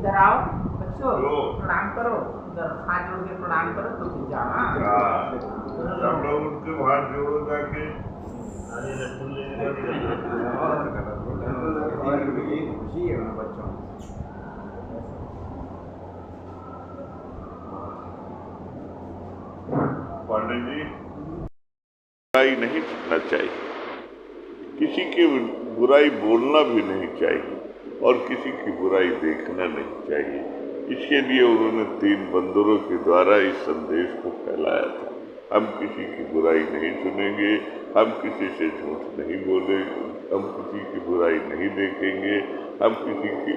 इधर आओ बच्चों, प्रणाम करो, इधर हाथ जोड़ के प्रणाम करो तो फिर जाना। सब लोग उनके हाथ जोड़ो जाके। खुशी है उन बच्चों को। पांडे जी, बुराई नहीं करना चाहिए, किसी की बुराई बोलना भी नहीं चाहिए और किसी की बुराई देखना नहीं चाहिए। इसके लिए उन्होंने 3 बंदरों के द्वारा इस संदेश को फैलाया था। हम किसी की बुराई नहीं सुनेंगे, हम किसी से झूठ नहीं बोलेंगे, हम किसी की बुराई नहीं देखेंगे, हम किसी की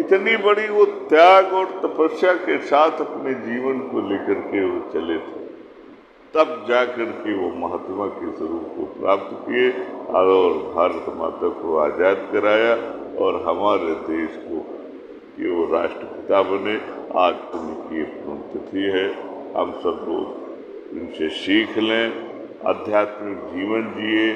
इतनी बड़ी वो त्याग और तपस्या के साथ अपने जीवन को लेकर के वो चले थे। तब जाकर के वो महात्मा के स्वरूप को प्राप्त किए और भारत माता को आज़ाद कराया और हमारे देश को कि वो राष्ट्रपिता बने। आज उनकी पुण्यतिथि है। हम सब लोग इनसे सीख लें, आध्यात्मिक जीवन जिए,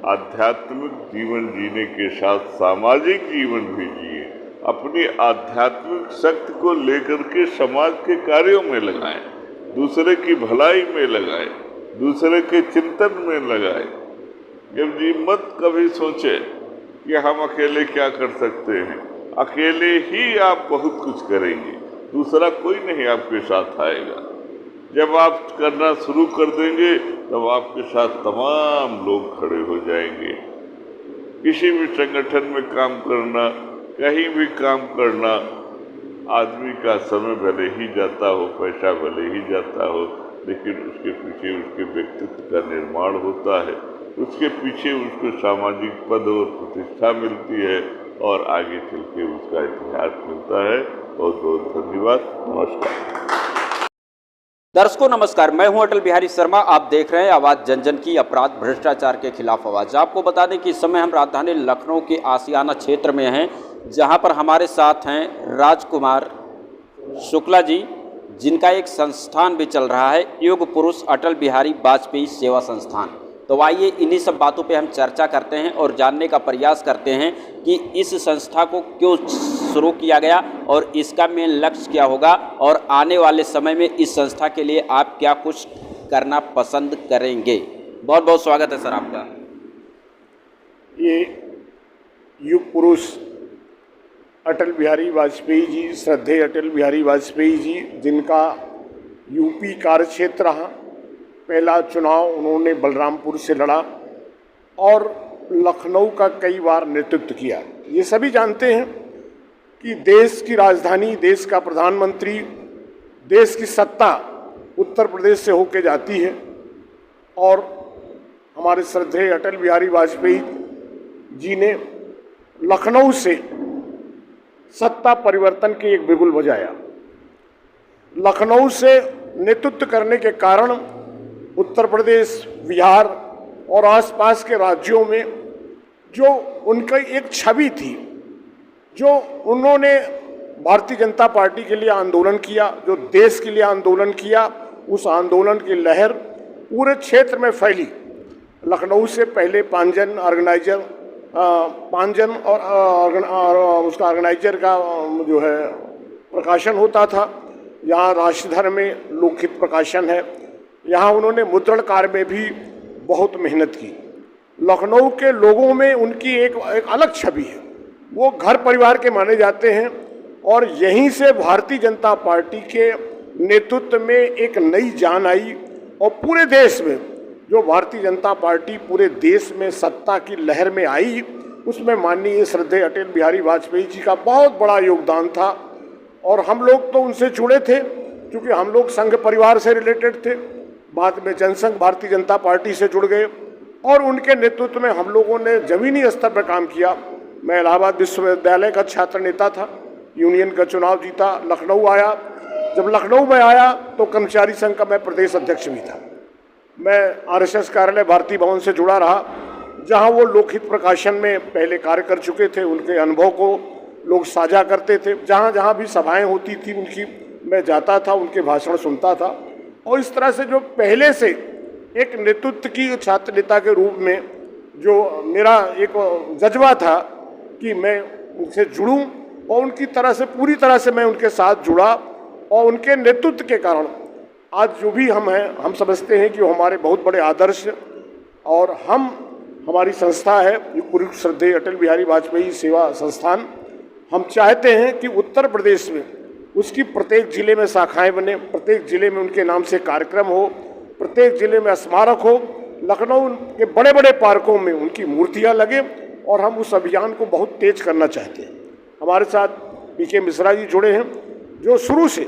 आध्यात्मिक जीवन जीने के साथ सामाजिक जीवन भी जिए, अपनी आध्यात्मिक शक्ति को लेकर के समाज के कार्यों में लगाएं, दूसरे की भलाई में लगाए, दूसरे के चिंतन में लगाए। जब जी मत कभी सोचे कि हम अकेले क्या कर सकते हैं। अकेले ही आप बहुत कुछ करेंगे, दूसरा कोई नहीं आपके साथ आएगा। जब आप करना शुरू कर देंगे तब आपके साथ तमाम लोग खड़े हो जाएंगे। किसी भी संगठन में काम करना, कहीं भी काम करना, आदमी का समय भले ही जाता हो, पैसा भले ही जाता हो, लेकिन उसके पीछे उसके व्यक्तित्व का निर्माण होता है, उसके पीछे उसको सामाजिक पद और प्रतिष्ठा मिलती है और आगे चल के उसका इतिहास मिलता है। बहुत बहुत धन्यवाद। नमस्कार। दर्शकों नमस्कार, मैं हूं अटल बिहारी शर्मा। आप देख रहे हैं आवाज़ जन जन की, अपराध भ्रष्टाचार के खिलाफ आवाज़। आपको बता दें कि इस समय हम राजधानी लखनऊ के आशियाना क्षेत्र में हैं, जहां पर हमारे साथ हैं राजकुमार शुक्ला जी, जिनका एक संस्थान भी चल रहा है, युग पुरुष अटल बिहारी वाजपेयी सेवा संस्थान। तो आइए इन्हीं सब बातों पे हम चर्चा करते हैं और जानने का प्रयास करते हैं कि इस संस्था को क्यों शुरू किया गया और इसका मेन लक्ष्य क्या होगा और आने वाले समय में इस संस्था के लिए आप क्या कुछ करना पसंद करेंगे। बहुत बहुत स्वागत है सर आपका। ये युग पुरुष अटल बिहारी वाजपेयी जी, श्रद्धेय अटल बिहारी वाजपेयी जी, जिनका यूपी कार्यक्षेत्र रहा। पहला चुनाव उन्होंने बलरामपुर से लड़ा और लखनऊ का कई बार नेतृत्व किया। ये सभी जानते हैं कि देश की राजधानी, देश का प्रधानमंत्री, देश की सत्ता उत्तर प्रदेश से होके जाती है और हमारे श्रद्धेय अटल बिहारी वाजपेयी जी ने लखनऊ से सत्ता परिवर्तन की एक बिगुल बजाया। लखनऊ से नेतृत्व करने के कारण उत्तर प्रदेश, बिहार और आसपास के राज्यों में जो उनकी एक छवि थी, जो उन्होंने भारतीय जनता पार्टी के लिए आंदोलन किया, जो देश के लिए आंदोलन किया, उस आंदोलन की लहर पूरे क्षेत्र में फैली। लखनऊ से पहले पांजन और उसका ऑर्गेनाइजर का जो है प्रकाशन होता था। यहाँ राष्ट्रधर्म में लोकहित प्रकाशन है। यहाँ उन्होंने मुद्रण कार्य में भी बहुत मेहनत की। लखनऊ के लोगों में उनकी एक अलग छवि है, वो घर परिवार के माने जाते हैं और यहीं से भारतीय जनता पार्टी के नेतृत्व में एक नई जान आई और पूरे देश में जो भारतीय जनता पार्टी पूरे देश में सत्ता की लहर में आई, उसमें माननीय श्रद्धेय अटल बिहारी वाजपेयी जी का बहुत बड़ा योगदान था। और हम लोग तो उनसे जुड़े थे क्योंकि हम लोग संघ परिवार से रिलेटेड थे। बाद में जनसंघ भारतीय जनता पार्टी से जुड़ गए और उनके नेतृत्व में हम लोगों ने जमीनी स्तर पर काम किया। मैं इलाहाबाद विश्वविद्यालय का छात्र नेता था, यूनियन का चुनाव जीता, लखनऊ आया। जब लखनऊ में आया तो कर्मचारी संघ का मैं प्रदेश अध्यक्ष भी था। मैं आरएसएस कार्यालय भारतीय भवन से जुड़ा रहा, जहां वो लोकहित प्रकाशन में पहले कार्य कर चुके थे। उनके अनुभव को लोग साझा करते थे। जहां जहां भी सभाएं होती थी उनकी, मैं जाता था, उनके भाषण सुनता था। और इस तरह से जो पहले से एक नेतृत्व की छात्र नेता के रूप में जो मेरा एक जज्बा था कि मैं उनसे जुड़ूं और उनकी तरह से पूरी तरह से मैं उनके साथ जुड़ा और उनके नेतृत्व के कारण आज जो भी हम हैं, हम समझते हैं कि वो हमारे बहुत बड़े आदर्श और हमारी संस्था है पूर्व श्रद्धेय अटल बिहारी वाजपेयी सेवा संस्थान। हम चाहते हैं कि उत्तर प्रदेश में उसकी प्रत्येक जिले में शाखाएं बने, प्रत्येक जिले में उनके नाम से कार्यक्रम हो, प्रत्येक जिले में स्मारक हो, लखनऊ के बड़े बड़े पार्कों में उनकी मूर्तियां लगे और हम उस अभियान को बहुत तेज करना चाहते हैं। हमारे साथ पीके मिश्रा जी जुड़े हैं, जो शुरू से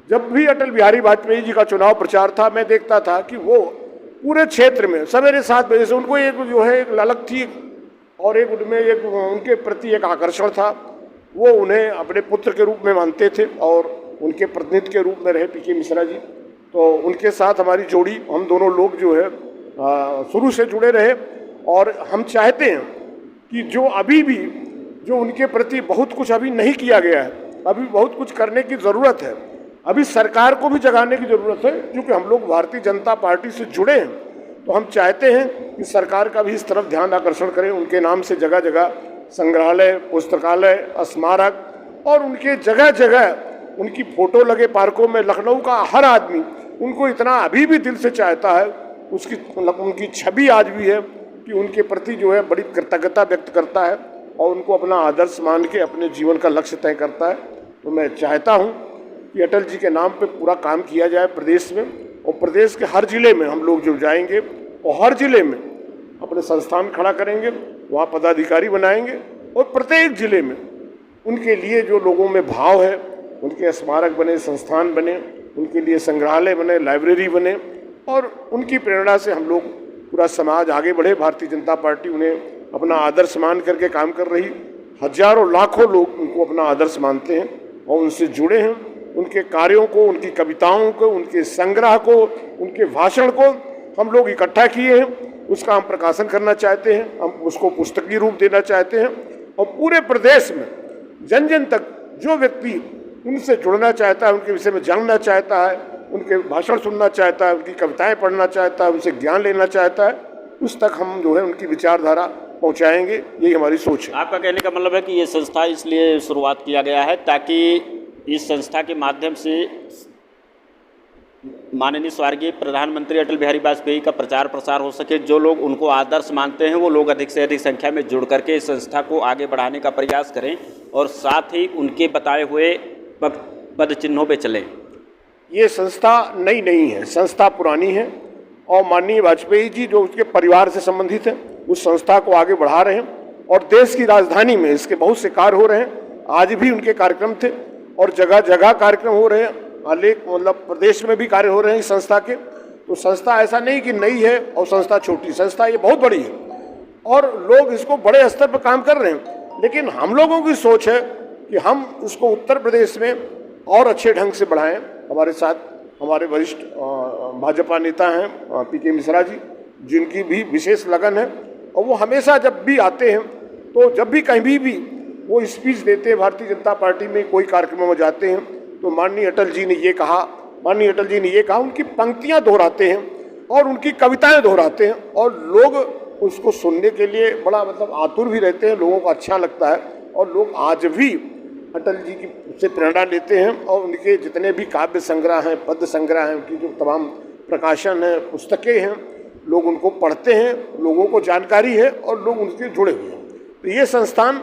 जब भी अटल बिहारी वाजपेयी जी का चुनाव प्रचार था, मैं देखता था कि वो पूरे क्षेत्र में सवेरे 7 बजे से उनको एक जो है एक ललक थी और एक उनमें एक उनके प्रति एक आकर्षण था। वो उन्हें अपने पुत्र के रूप में मानते थे और उनके प्रतिनिधि के रूप में रहे पीके मिश्रा जी। तो उनके साथ हमारी जोड़ी, हम दोनों लोग जो है शुरू से जुड़े रहे और हम चाहते हैं कि जो अभी भी जो उनके प्रति बहुत कुछ अभी नहीं किया गया है, अभी बहुत कुछ करने की ज़रूरत है, अभी सरकार को भी जगाने की ज़रूरत है। क्योंकि हम लोग भारतीय जनता पार्टी से जुड़े हैं तो हम चाहते हैं कि सरकार का भी इस तरफ ध्यान आकर्षण करें। उनके नाम से जगह जगह संग्रहालय, पुस्तकालय, स्मारक और उनके जगह जगह उनकी फ़ोटो लगे पार्कों में। लखनऊ का हर आदमी उनको इतना अभी भी दिल से चाहता है, उनकी छवि आज भी है कि उनके प्रति जो है बड़ी कृतज्ञता व्यक्त करता है और उनको अपना आदर्श मान के अपने जीवन का लक्ष्य तय करता है। तो मैं चाहता हूँ कि अटल जी के नाम पे पूरा काम किया जाए प्रदेश में, और प्रदेश के हर जिले में हम लोग जो जाएंगे और हर जिले में अपने संस्थान खड़ा करेंगे, वहाँ पदाधिकारी बनाएंगे और प्रत्येक जिले में उनके लिए जो लोगों में भाव है, उनके स्मारक बने, संस्थान बने, उनके लिए संग्रहालय बने, लाइब्रेरी बने और उनकी प्रेरणा से हम लोग पूरा समाज आगे बढ़े। भारतीय जनता पार्टी उन्हें अपना आदर्श मान करके काम कर रही, हजारों लाखों लोग उनको अपना आदर्श मानते हैं और उनसे जुड़े हैं। उनके कार्यों को, उनकी कविताओं को, उनके संग्रह को, उनके भाषण को हम लोग इकट्ठा किए हैं, उसका हम प्रकाशन करना चाहते हैं, हम उसको पुस्तकीय रूप देना चाहते हैं और पूरे प्रदेश में जन जन तक जो व्यक्ति उनसे जुड़ना चाहता है, उनके विषय में जानना चाहता है, उनके भाषण सुनना चाहता है, उनकी कविताएं पढ़ना चाहता है, उनसे ज्ञान लेना चाहता है, उस तक हम जो है उनकी विचारधारा पहुंचाएंगे। यही हमारी सोच है। आपका कहने का मतलब है कि ये संस्था इसलिए शुरुआत किया गया है ताकि इस संस्था के माध्यम से माननीय स्वर्गीय प्रधानमंत्री अटल बिहारी वाजपेयी का प्रचार प्रसार हो सके। जो लोग उनको आदर्श मानते हैं वो लोग अधिक से अधिक संख्या में जुड़ करके इस संस्था को आगे बढ़ाने का प्रयास करें और साथ ही उनके बताए हुए पद चिन्हों पे चलें। ये संस्था नई नहीं है, संस्था पुरानी है और माननीय वाजपेयी जी जो उसके परिवार से संबंधित है उस संस्था को आगे बढ़ा रहे हैं और देश की राजधानी में इसके बहुत से कार्य हो रहे हैं। आज भी उनके कार्यक्रम थे और जगह जगह कार्यक्रम हो रहे हैं, अनेक मतलब प्रदेश में भी कार्य हो रहे हैं इस संस्था के। तो संस्था ऐसा नहीं कि नई है और संस्था छोटी, संस्था ये बहुत बड़ी है और लोग इसको बड़े स्तर पर काम कर रहे हैं। लेकिन हम लोगों की सोच है कि हम इसको उत्तर प्रदेश में और अच्छे ढंग से बढ़ाएं। हमारे साथ हमारे वरिष्ठ भाजपा नेता हैं पीके मिश्रा जी, जिनकी भी विशेष लगन है और वो हमेशा जब भी आते हैं तो जब भी कहीं भी वो स्पीच देते हैं, भारतीय जनता पार्टी में कोई कार्यक्रमों में जाते हैं तो माननीय अटल जी ने ये कहा, उनकी पंक्तियां दोहराते हैं और उनकी कविताएं दोहराते हैं और लोग उसको सुनने के लिए बड़ा मतलब आतुर भी रहते हैं, लोगों को अच्छा लगता है और लोग आज भी अटल जी की से प्रेरणा लेते हैं और उनके जितने भी काव्य संग्रह हैं, पद्य संग्रह हैं, उनकी जो तमाम प्रकाशन हैं, पुस्तकें हैं, लोग उनको पढ़ते हैं, लोगों को जानकारी है और लोग उनसे जुड़े हुए हैं। तो ये संस्थान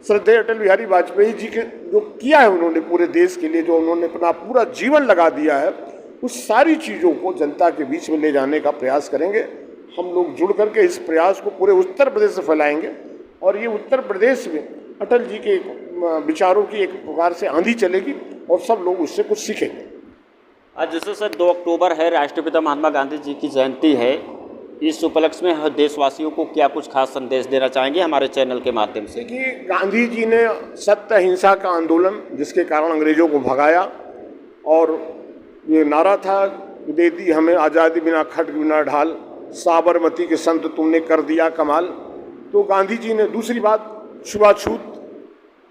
श्रद्धेय अटल बिहारी वाजपेयी जी के जो किया है उन्होंने पूरे देश के लिए, जो उन्होंने अपना पूरा जीवन लगा दिया है, उस सारी चीज़ों को जनता के बीच में ले जाने का प्रयास करेंगे। हम लोग जुड़ करके इस प्रयास को पूरे उत्तर प्रदेश से फैलाएंगे और ये उत्तर प्रदेश में अटल जी के विचारों की एक प्रकार से आंधी चलेगी और सब लोग उससे कुछ सीखेंगे। आज जैसे सर 2 अक्टूबर है, राष्ट्रपिता महात्मा गांधी जी की जयंती है, इस उपलक्ष्य में देशवासियों को क्या कुछ खास संदेश देना चाहेंगे हमारे चैनल के माध्यम से? कि गांधी जी ने सत्य अहिंसा का आंदोलन जिसके कारण अंग्रेजों को भगाया और ये नारा था, दे दी हमें आज़ादी बिना खड्ग बिना ढाल, साबरमती के संत तुमने कर दिया कमाल। तो गांधी जी ने दूसरी बात, छुआछूत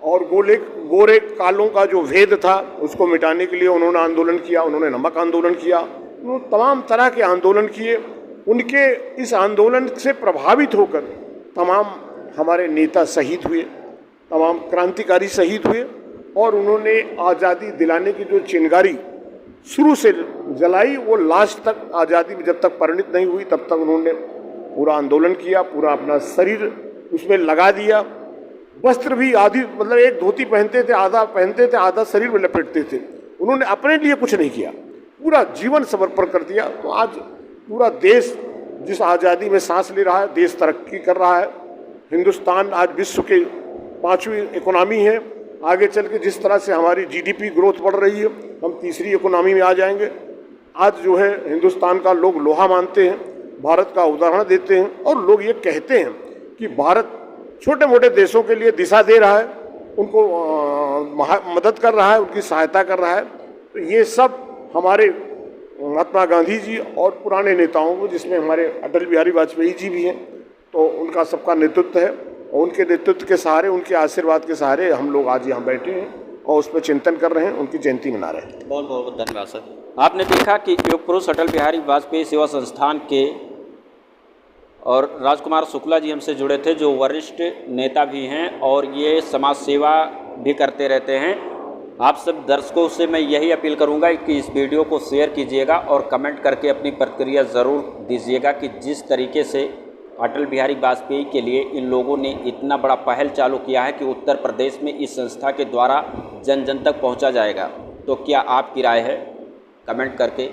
और गोरे कालों का जो भेद था उसको मिटाने के लिए उन्होंने आंदोलन किया, उन्होंने नमक आंदोलन किया, उन्होंने तमाम तरह के आंदोलन किए। उनके इस आंदोलन से प्रभावित होकर तमाम हमारे नेता शहीद हुए तमाम क्रांतिकारी शहीद हुए और उन्होंने आज़ादी दिलाने की जो चिंगारी शुरू से जलाई वो लास्ट तक आज़ादी जब तक परिणित नहीं हुई तब तक उन्होंने पूरा आंदोलन किया, पूरा अपना शरीर उसमें लगा दिया। वस्त्र भी आधी मतलब एक धोती पहनते थे, आधा शरीर में लपेटते थे। उन्होंने अपने लिए कुछ नहीं किया, पूरा जीवन समर्पण कर दिया। तो आज पूरा देश जिस आज़ादी में सांस ले रहा है, देश तरक्की कर रहा है। हिंदुस्तान आज विश्व के 5वीं इकोनॉमी है। आगे चल के जिस तरह से हमारी जीडीपी ग्रोथ बढ़ रही है, हम 3री इकोनॉमी में आ जाएंगे। आज जो है हिंदुस्तान का लोग लोहा मानते हैं, भारत का उदाहरण देते हैं और लोग ये कहते हैं कि भारत छोटे मोटे देशों के लिए दिशा दे रहा है, उनको मदद कर रहा है, उनकी सहायता कर रहा है। तो ये सब हमारे महात्मा गांधी जी और पुराने नेताओं को, जिसमें हमारे अटल बिहारी वाजपेयी जी भी हैं, तो उनका सबका नेतृत्व है और उनके नेतृत्व के सहारे, उनके आशीर्वाद के सहारे हम लोग आज यहाँ बैठे हैं और उस पर चिंतन कर रहे हैं, उनकी जयंती मना रहे हैं। बहुत बहुत धन्यवाद सर। आपने देखा कि योग पुरुष अटल बिहारी वाजपेयी सेवा संस्थान के और राजकुमार शुक्ला जी हमसे जुड़े थे, जो वरिष्ठ नेता भी हैं और ये समाज सेवा भी करते रहते हैं। आप सब दर्शकों से मैं यही अपील करूंगा कि इस वीडियो को शेयर कीजिएगा और कमेंट करके अपनी प्रतिक्रिया ज़रूर दीजिएगा कि जिस तरीके से अटल बिहारी वाजपेयी के लिए इन लोगों ने इतना बड़ा पहल चालू किया है कि उत्तर प्रदेश में इस संस्था के द्वारा जन जन तक पहुंचा जाएगा। तो क्या आपकी राय है? कमेंट करके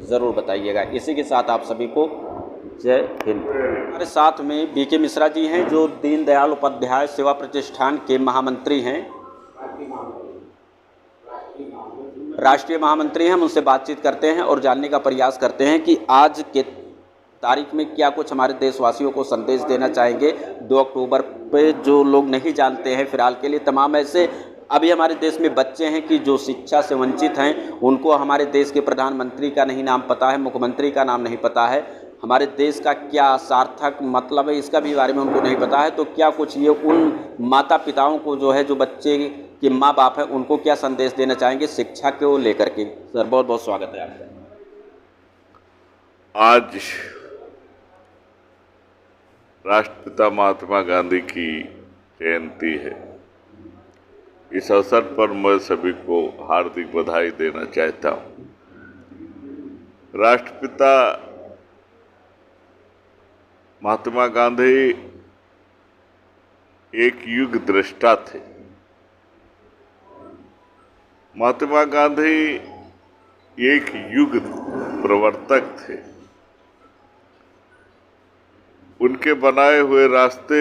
ज़रूर बताइएगा। इसी के साथ आप सभी को जय हिंद। हमारे साथ में बीके मिश्रा जी हैं, जो दीनदयाल उपाध्याय सेवा प्रतिष्ठान के महामंत्री हैं, राष्ट्रीय महामंत्री हैं। हम उनसे बातचीत करते हैं और जानने का प्रयास करते हैं कि आज के तारीख में क्या कुछ हमारे देशवासियों को संदेश देना चाहेंगे। 2 अक्टूबर पे जो लोग नहीं जानते हैं, फिलहाल के लिए तमाम ऐसे अभी हमारे देश में बच्चे हैं कि जो शिक्षा से वंचित हैं, उनको हमारे देश के प्रधानमंत्री का नहीं नाम पता है, मुख्यमंत्री का नाम नहीं पता है, हमारे देश का क्या सार्थक मतलब है इसका भी बारे में उनको नहीं पता है। तो क्या कुछ ये उन माता पिताओं को जो है, जो बच्चे के माँ बाप हैं, उनको क्या संदेश देना चाहेंगे शिक्षा को लेकर के? सर बहुत बहुत स्वागत है आपका। आज राष्ट्रपिता महात्मा गांधी की जयंती है। इस अवसर पर मैं सभी को हार्दिक बधाई देना चाहता हूँ। राष्ट्रपिता महात्मा गांधी एक युग दृष्टा थे। महात्मा गांधी एक युग प्रवर्तक थे। उनके बनाए हुए रास्ते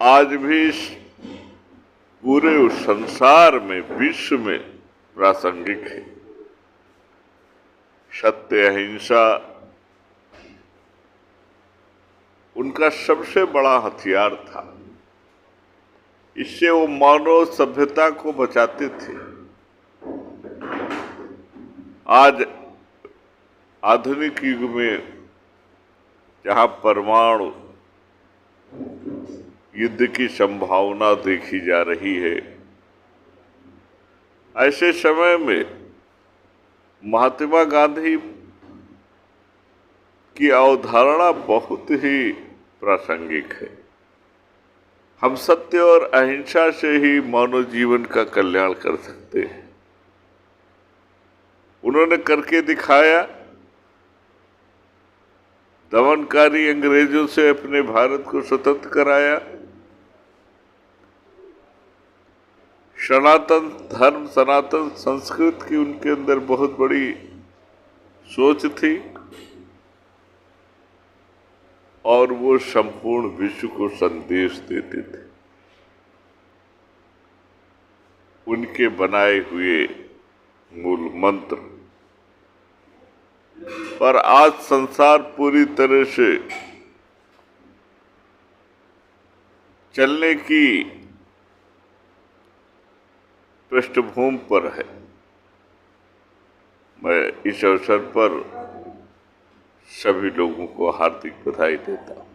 आज भी पूरे संसार में, विश्व में प्रासंगिक है। सत्य, अहिंसा उनका सबसे बड़ा हथियार था। इससे वो मानव सभ्यता को बचाते थे। आज आधुनिक युग में जहां परमाणु युद्ध की संभावना देखी जा रही है, ऐसे समय में महात्मा गांधी की अवधारणा बहुत ही प्रासंगिक है। हम सत्य और अहिंसा से ही मानव जीवन का कल्याण कर सकते हैं। उन्होंने करके दिखाया। दमनकारी अंग्रेजों से अपने भारत को स्वतंत्र कराया। सनातन धर्म, सनातन संस्कृति की उनके अंदर बहुत बड़ी सोच थी और वो संपूर्ण विश्व को संदेश देते थे। उनके बनाए हुए मूल मंत्र पर आज संसार पूरी तरह से चलने की पृष्ठभूमि पर है। मैं इस अवसर पर सभी लोगों को हार्दिक बधाई देता हूँ।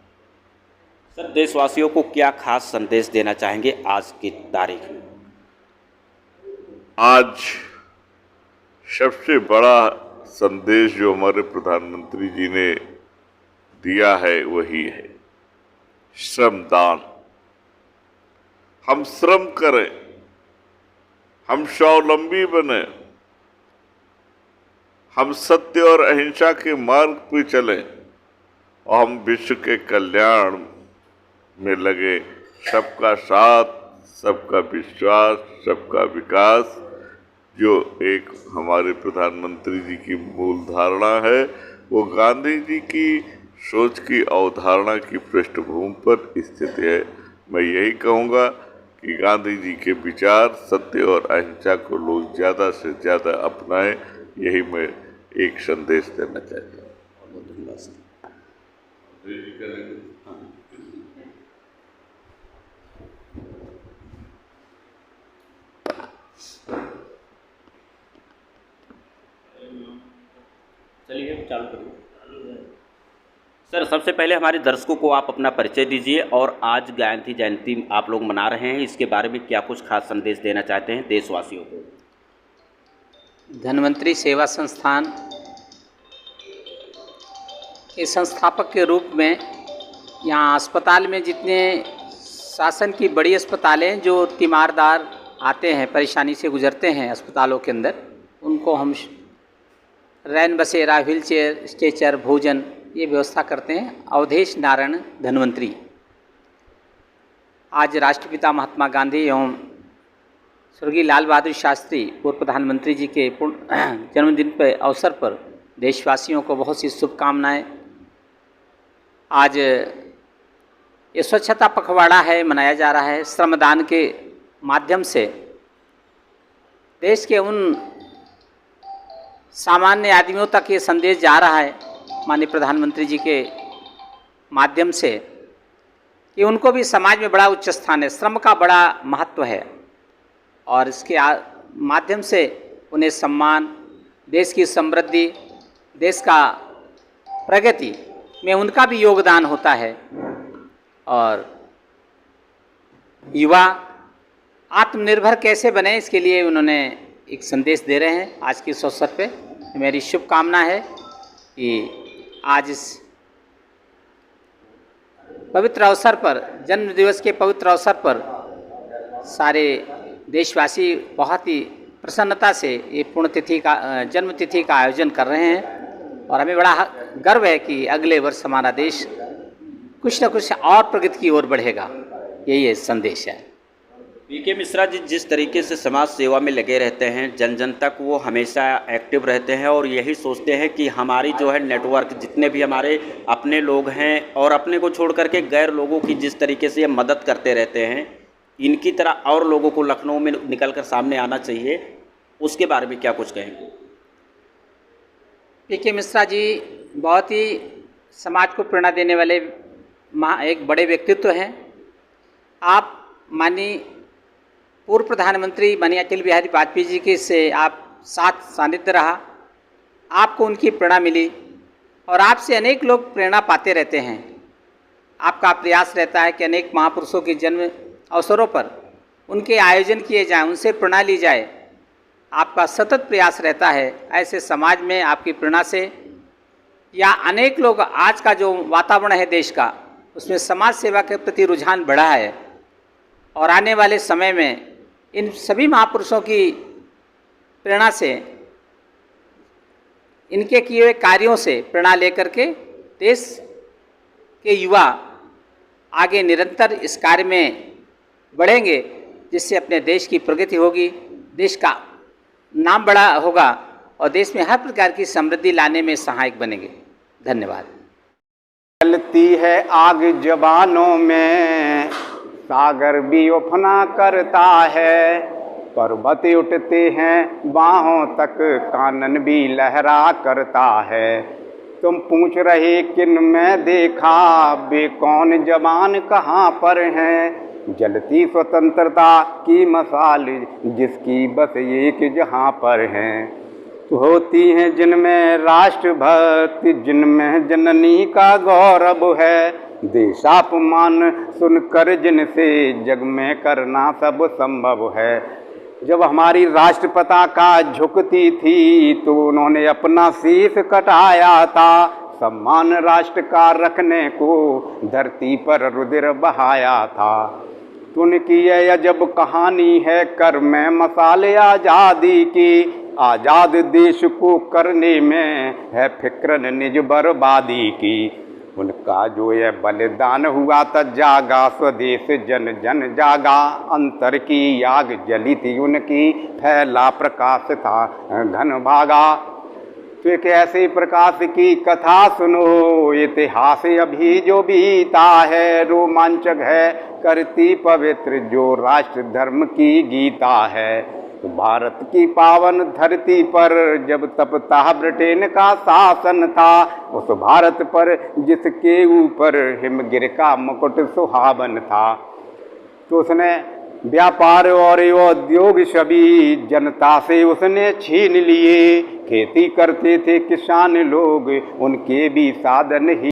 सर, देशवासियों को क्या खास संदेश देना चाहेंगे आज की तारीख में? आज सबसे बड़ा संदेश जो हमारे प्रधानमंत्री जी ने दिया है वही है श्रमदान। हम श्रम करें, हम स्वावलंबी बने, हम सत्य और अहिंसा के मार्ग पर चलें और हम विश्व के कल्याण में लगे। सबका साथ, सबका विश्वास, सबका विकास, जो एक हमारे प्रधानमंत्री जी की मूल धारणा है, वो गांधी जी की सोच की अवधारणा की पृष्ठभूमि पर स्थित है। मैं यही कहूँगा कि गांधी जी के विचार, सत्य और अहिंसा को लोग ज़्यादा से ज़्यादा अपनाएं। यही मैं एक संदेश देना चाहता हूँ। बहुत धन्यवाद सर। चलिए चालू करिए सर। सबसे पहले हमारे दर्शकों को आप अपना परिचय दीजिए और आज गांधी जयंती आप लोग मना रहे हैं, इसके बारे में क्या कुछ खास संदेश देना चाहते हैं देशवासियों को। धन्वंतरी सेवा संस्थान के संस्थापक के रूप में यहाँ अस्पताल में जितने शासन की बड़ी अस्पतालें जो तीमारदार आते हैं, परेशानी से गुजरते हैं अस्पतालों के अंदर, उनको हम रैन बसेरा, व्हील चेयर, स्ट्रेचर, भोजन ये व्यवस्था करते हैं। अवधेश नारायण धन्वंतरी। आज राष्ट्रपिता महात्मा गांधी एवं स्वर्गीय लाल बहादुर शास्त्री पूर्व प्रधानमंत्री जी के जन्मदिन पर अवसर पर देशवासियों को बहुत सी शुभकामनाएं। आज ये स्वच्छता पखवाड़ा है, मनाया जा रहा है। श्रमदान के माध्यम से देश के उन सामान्य आदमियों तक ये संदेश जा रहा है माननीय प्रधानमंत्री जी के माध्यम से कि उनको भी समाज में बड़ा उच्च स्थान है, श्रम का बड़ा महत्व है और इसके माध्यम से उन्हें सम्मान, देश की समृद्धि, देश का प्रगति में उनका भी योगदान होता है। और युवा आत्मनिर्भर कैसे बने, इसके लिए उन्होंने एक संदेश दे रहे हैं। आज के इस अवसर पे मेरी शुभकामना है कि आज इस पवित्र अवसर पर, जन्म दिवस के पवित्र अवसर पर सारे देशवासी बहुत ही प्रसन्नता से ये पुण्यतिथि का, जन्म तिथि का आयोजन कर रहे हैं और हमें बड़ा गर्व है कि अगले वर्ष हमारा देश कुछ न कुछ और प्रगति की ओर बढ़ेगा। यही संदेश है। पीके मिश्रा जी जिस तरीके से समाज सेवा में लगे रहते हैं, जन जन तक वो हमेशा एक्टिव रहते हैं और यही सोचते हैं कि हमारी जो है नेटवर्क, जितने भी हमारे अपने लोग हैं और अपने को छोड़ करके गैर लोगों की जिस तरीके से ये मदद करते रहते हैं, इनकी तरह और लोगों को लखनऊ में निकल कर सामने आना चाहिए। उसके बारे में क्या कुछ कहेंगे। पीके मिश्रा जी बहुत ही समाज को प्रेरणा देने वाले एक बड़े व्यक्तित्व हैं। आप माननीय पूर्व प्रधानमंत्री माननीय अटल बिहारी वाजपेयी जी के से आप साथ सानिध्य रहा, आपको उनकी प्रेरणा मिली और आपसे अनेक लोग प्रेरणा पाते रहते हैं। आपका प्रयास रहता है कि अनेक महापुरुषों के जन्म अवसरों पर उनके आयोजन किए जाएं, उनसे प्रेरणा ली जाए। आपका सतत प्रयास रहता है। ऐसे समाज में आपकी प्रेरणा से या अनेक लोग, आज का जो वातावरण है देश का, उसमें समाज सेवा के प्रति रुझान बढ़ा है और आने वाले समय में इन सभी महापुरुषों की प्रेरणा से, इनके किए हुए कार्यों से प्रेरणा लेकर के देश के युवा आगे निरंतर इस कार्य में बढ़ेंगे, जिससे अपने देश की प्रगति होगी, देश का नाम बड़ा होगा और देश में हर प्रकार की समृद्धि लाने में सहायक बनेंगे। धन्यवाद। जलती है आग जवानों में, सागर भी उफना करता है, पर्वत उठते हैं बाहों तक, कानन भी लहरा करता है। तुम पूछ रहे किन में देखा, वे कौन जवान कहाँ पर हैं। जलती स्वतंत्रता की मसाल जिसकी बस एक जहाँ पर हैं। होती हैं जिनमें राष्ट्रभक्ति, जिनमें जननी का गौरव है। देशापमान सुनकर जिनसे जग में करना सब संभव है। जब हमारी राष्ट्रपिता का झुकती थी तो उन्होंने अपना शीश कटाया था। सम्मान राष्ट्र का रखने को धरती पर रुधिर बहाया था। उनकी यह अजब कहानी है कर में मसाले आज़ादी की। आज़ाद देश को करने में है फिक्रन निज बर्बादी की। उनका जो ये बलिदान हुआ था जागा स्वदेश जन जन जागा। अंतर की आग जली थी उनकी फैला प्रकाश था घन भागा। तो एक ऐसे प्रकाश की कथा सुनो इतिहास अभी जो बीता है। रोमांचक है करती पवित्र जो राष्ट्र धर्म की गीता है। तो भारत की पावन धरती पर जब तपता ब्रिटेन का शासन था, उस भारत पर जिसके ऊपर हिमगिर का मुकुट सुहावन था, तो उसने व्यापार और उद्योग सभी जनता से उसने छीन लिए। खेती करते थे किसान लोग उनके भी साधन ही